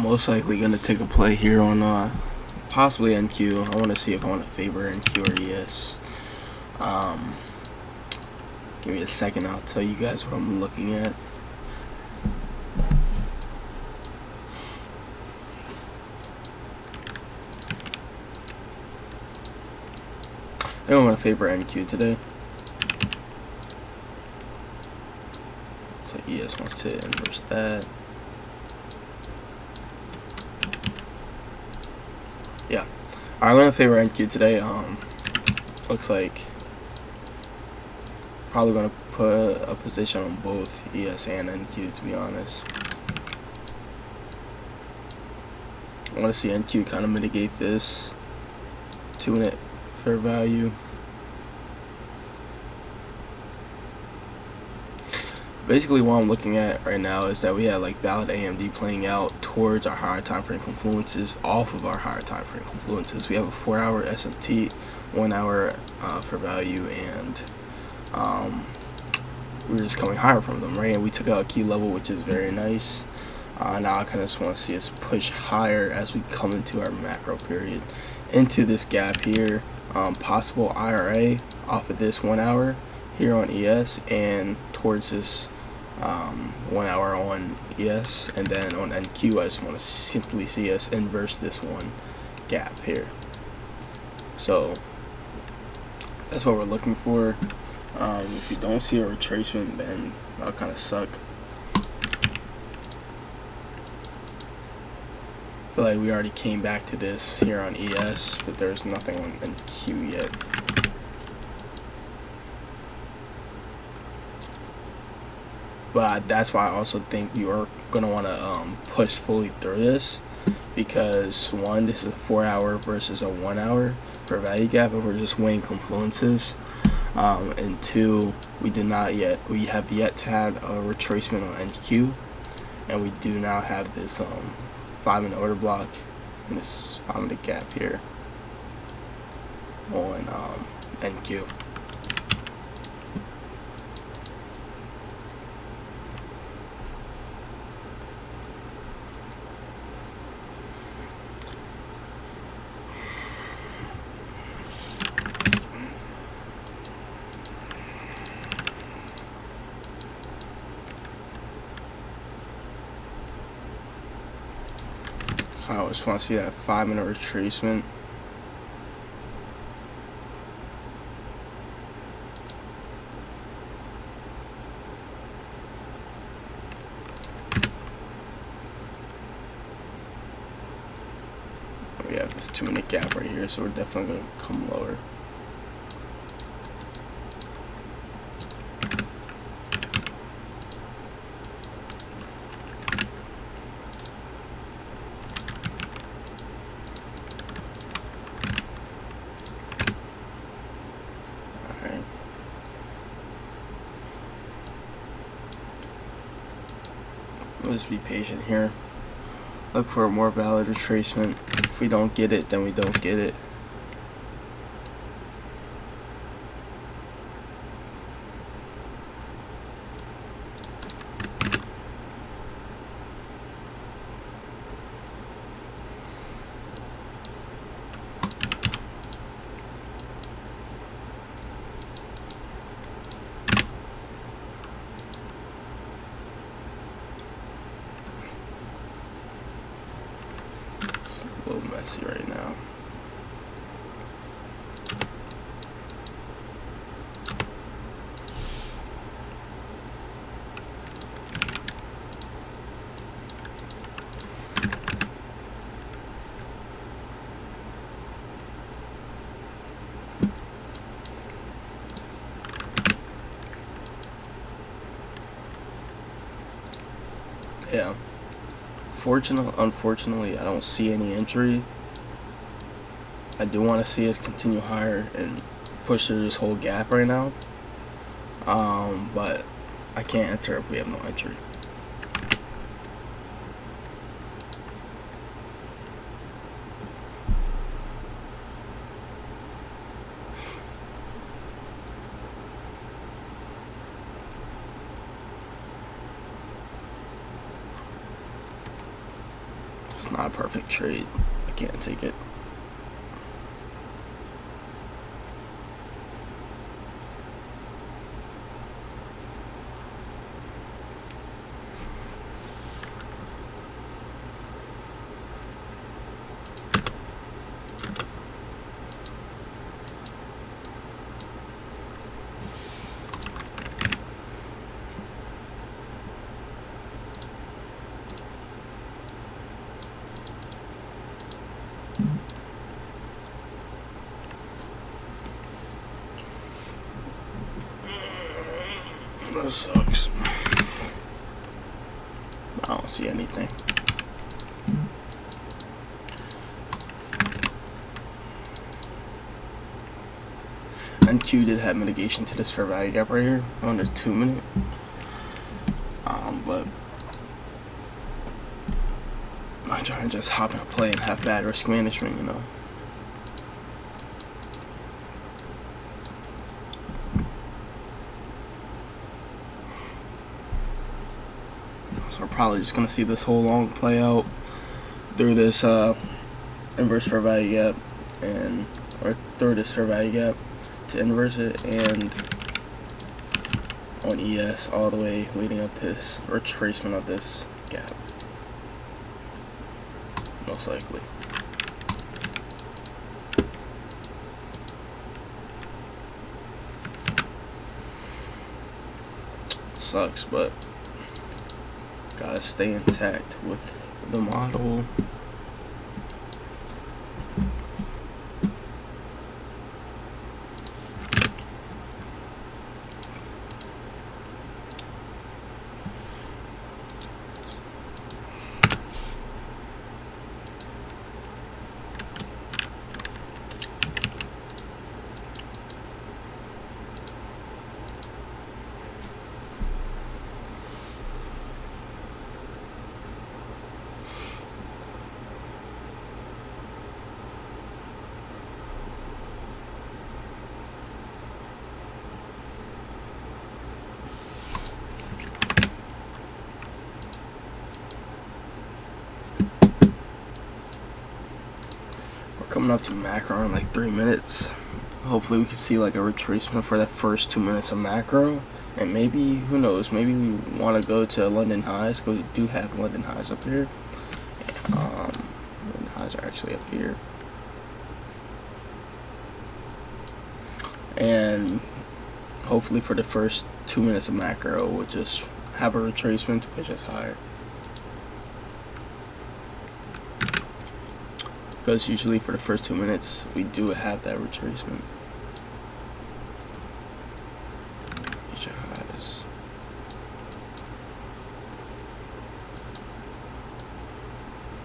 most likely gonna take a play here on possibly NQ. I want to see if I want to favor NQ or ES. Give me a second, I'll tell you guys what I'm looking at. I think I'm gonna favor NQ today. So ES wants to inverse that. Yeah. Alright, I'm gonna favor NQ today. Looks like probably gonna put a position on both ES and NQ, to be honest. I want to see NQ kind of mitigate this 2-minute fair value. Basically what I'm looking at right now is that we have like valid AMD playing out towards our higher time frame confluences, off of our higher time frame confluences. We have a 4-hour SMT, 1 hour fair value, and we're just coming higher from them, right? And we took out a key level, which is very nice. Now I kind of just want to see us push higher as we come into our macro period, into this gap here. Possible IRA off of this 1 hour here on ES, and towards this 1 hour on ES, and then on NQ I just want to simply see us inverse this one gap here. So that's what we're looking for. If you don't see a retracement, then that'll kind of suck. I feel like we already came back to this here on ES, but there's nothing on NQ yet. But that's why I also think you are going to want to push fully through this, because one, this is a 4-hour versus a 1 hour for value gap, and we're just weighing confluences. And two, we have yet to have a retracement on NQ, and we do now have this 5-minute order block and this 5-minute gap here on NQ. I just want to see that 5-minute retracement. We have this 2-minute gap right here, so we're definitely going to come lower. Let's be patient here. Look for a more valid retracement. If we don't get it, then we don't get it. It's a little messy right now. Yeah. Unfortunately, I don't see any entry. I do want to see us continue higher and push through this whole gap right now. But I can't enter if we have no entry. It's not a perfect trade. I can't take it. That sucks. I don't see anything. NQ did have mitigation to this fair value gap right here on the 2 minute. But I'm trying to just hop in a play and have bad risk management, you know. So we're probably just gonna see this whole long play out through this inverse fair value gap or through this fair value gap to inverse it and on ES all the way leading up to this retracement of this gap, most likely. Sucks, but gotta stay intact with the model. Coming up to macro in like 3 minutes. Hopefully we can see like a retracement for that first 2 minutes of macro, and maybe, who knows, maybe we want to go to London highs, because we do have London highs up here. London highs are actually up here, and hopefully for the first 2 minutes of macro we'll just have a retracement to push us higher. Because usually for the first 2 minutes, we do have that retracement. Asia highs.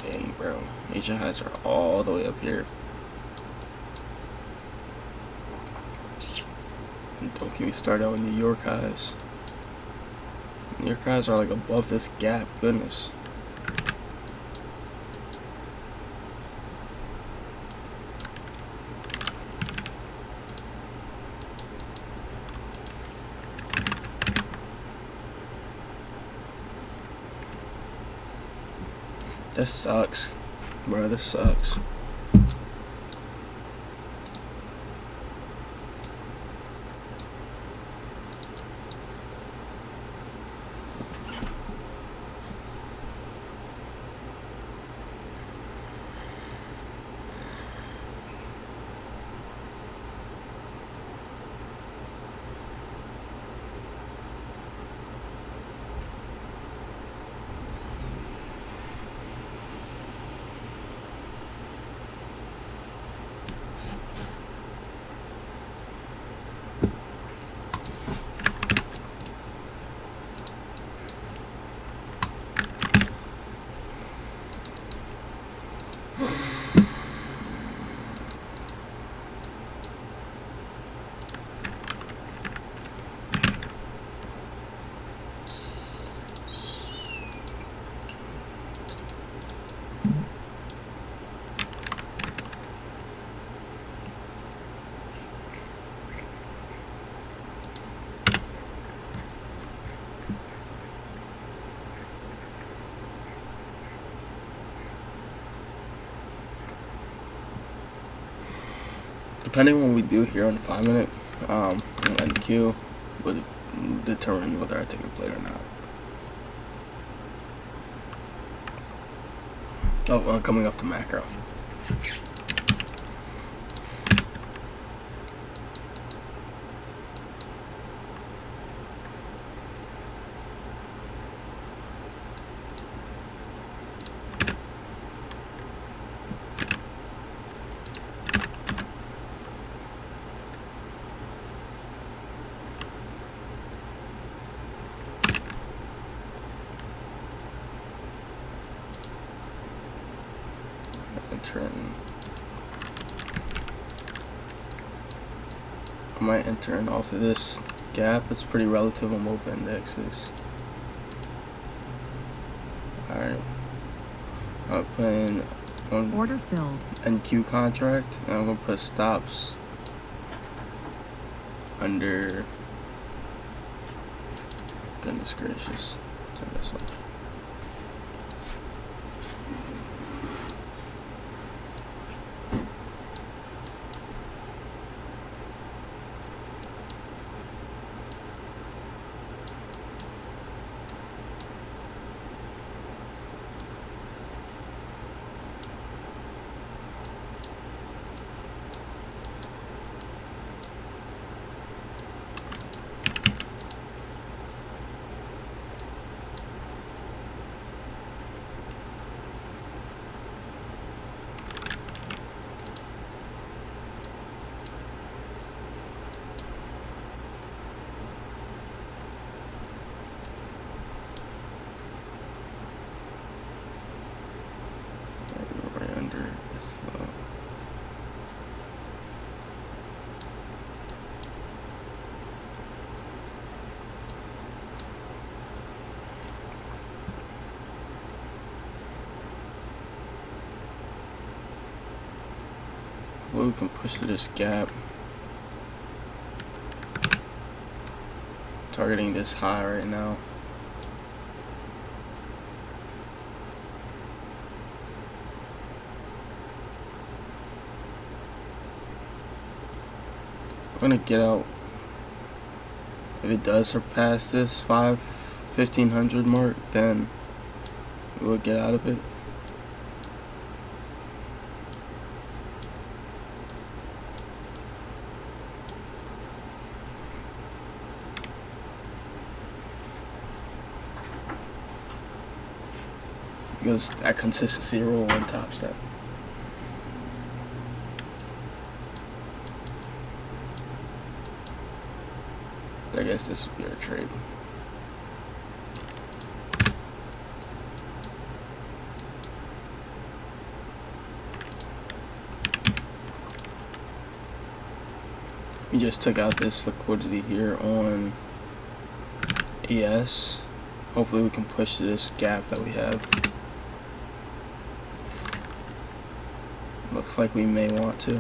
Dang, bro. Asia highs are all the way up here. And don't get me started on New York highs. New York highs are like above this gap. Goodness. This sucks, bro. This sucks. Depending on what we do here on the 5 minute, and Q would determine whether I take a play or not. Oh, coming off the macro. I might enter in off of this gap. It's pretty relative on both indexes. Alright. I'll put in one order filled NQ contract, and I'm gonna put stops under. Goodness gracious. Turn this off. Right under this low. Well, we can push to this gap, targeting this high right now. I'm gonna get out. If it does surpass this 1500 mark, then we'll get out of it. Because that consistency rule on top step. I guess this would be our trade. We just took out this liquidity here on ES. Hopefully we can push to this gap that we have. Looks like we may want to.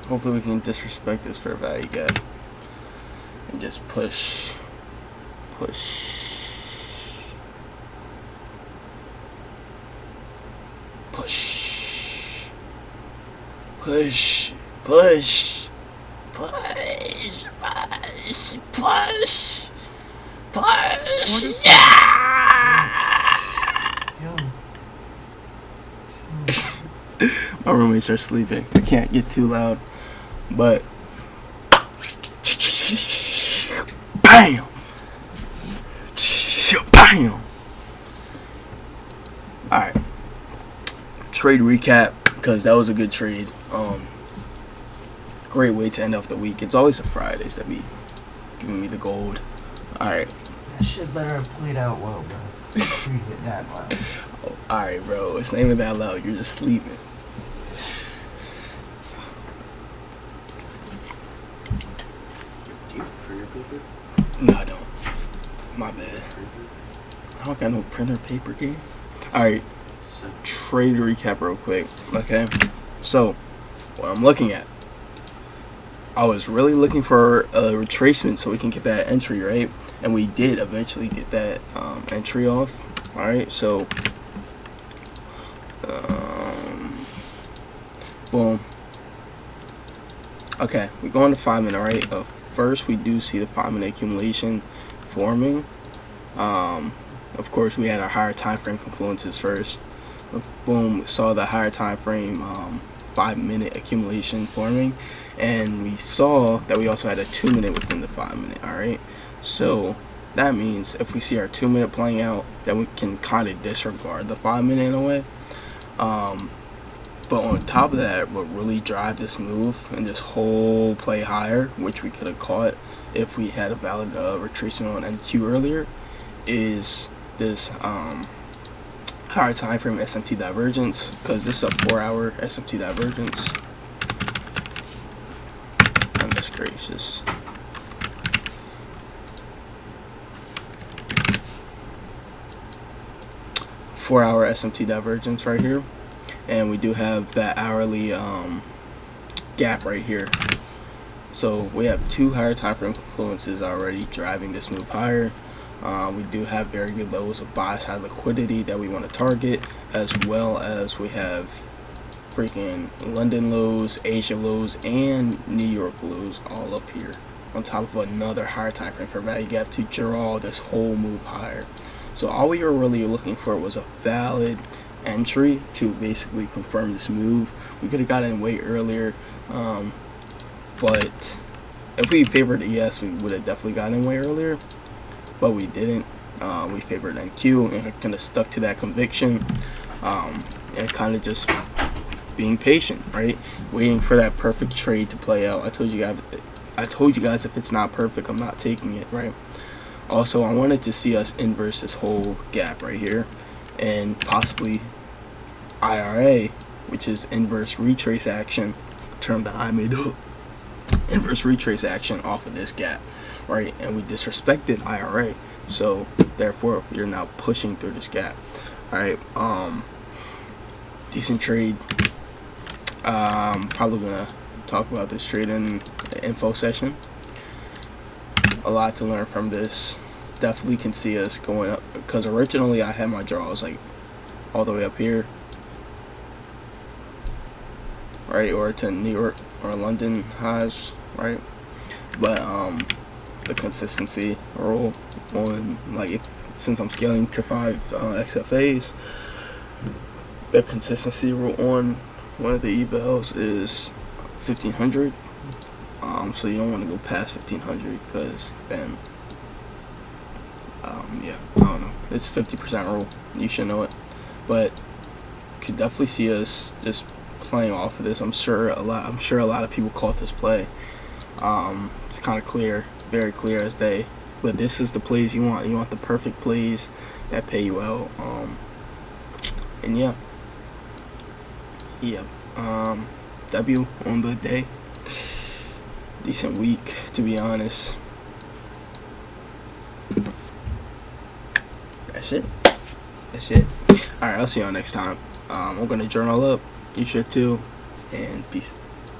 Hopefully we can disrespect this fair value gap and just push, push, push, push, push, push, push, push, push. Yeah! My roommates are sleeping. I can't get too loud. But bam, bam. All right, trade recap, because that was a good trade. Great way to end off the week. It's always a Fridays that be giving me the gold. All right, That shit better have played out well, bro. You hit that loud. Oh, alright, bro. It's not even that loud. You're just sleeping. Do you have printer paper? No, I don't. My bad. I don't got no printer paper game. Alright. Trade recap real quick. Okay. So, what I'm looking at. I was really looking for a retracement so we can get that entry, right? And we did eventually get that entry off. Alright, so boom. Okay, we go on to 5 minute, right? First, we do see the 5 minute accumulation forming. Of course, we had our higher time frame confluences first. Boom, we saw the higher time frame 5 minute accumulation forming, and we saw that we also had a 2 minute within the 5 minute. All right, so that means if we see our 2 minute playing out, then we can kind of disregard the 5 minute in a way. But on top of that, what really drive this move and this whole play higher, which we could have caught if we had a valid retracement on NQ earlier, is this higher time frame SMT divergence, because this is a 4-hour SMT divergence. Goodness gracious. Four-hour SMT divergence right here, and we do have that hourly gap right here. So we have 2 higher time frame confluences already driving this move higher. We do have very good levels of buy side liquidity that we want to target, as well as we have freaking London lows, Asia lows, and New York lows all up here, on top of another higher time frame for value gap to draw this whole move higher. So all we were really looking for was a valid entry to basically confirm this move. We could have gotten in way earlier, but if we favored ES, we would have definitely gotten in way earlier, but we didn't. We favored NQ and kind of stuck to that conviction, and kind of just being patient, right? Waiting for that perfect trade to play out. I told you guys if it's not perfect, I'm not taking it, right? Also, I wanted to see us inverse this whole gap right here, and possibly IRA, which is inverse retrace action, a term that I made up. Inverse retrace action off of this gap, right? And we disrespected IRA, so therefore we are now pushing through this gap. All right, decent trade. Probably gonna talk about this trade in the info session. A lot to learn from this. Definitely can see us going up, because originally I had my draws like all the way up here, right, or to New York or London highs, right? But the consistency rule on, like, since I'm scaling to 5 XFAs, the consistency rule on one of the evals is 1500. So you don't want to go past 1500, because then yeah, I don't know, it's 50% rule, you should know it, but could definitely see us just playing off of this. I'm sure a lot of people caught this play. It's kind of clear, very clear as day, but this is the plays you want the perfect plays that pay you out. And yeah, W on the day. Decent week, to be honest. That's it. Alright, I'll see y'all next time. I'm gonna journal up. You should too. And peace.